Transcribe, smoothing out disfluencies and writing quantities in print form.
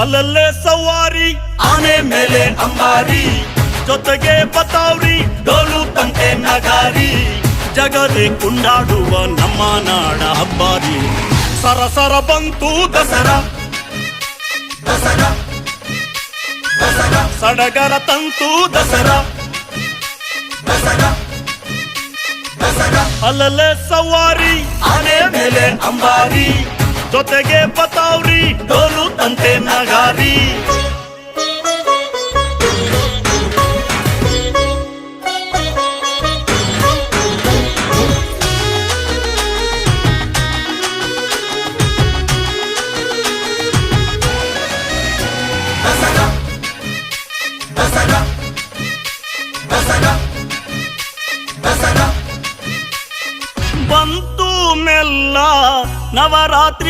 ಅಲ್ಲಲ್ಲೇ ಸವಾರಿ ಆನೆ ಮೇಲೆ ಅಂಬಾರಿ, ಜೊತೆಗೆ ಬತಾವ್ರಿ ಡೋಲು ತಂಟೆ ನಗಾರಿ, ಜಗದೇ ಕುಂಡಾಡುವ ನಮ್ಮ ನಾಡ ಹಬ್ಬಾರಿ. ಸರಸರ ಬಂತು ದಸರಾ ದಸರಾ ದಸರಾ, ಸಡಗರ ತಂತು ದಸರಾ ದಸರಾ ದಸರಾ. ಅಲ್ಲಲ್ಲೇ ಸವಾರಿ ಆನೆ ಮೇಲೆ ಅಂಬಾರಿ, ಜೊತೆಗೆ ಬತಾವ್ರಿ ಡೋಲು ತಂಟೆ ನಗಾರಿ. ದಸರಾ ದಸರಾ ದಸರಾ ದಸರಾ. ಬಂತು ಮೆಲ್ಲ ನವರಾತ್ರಿ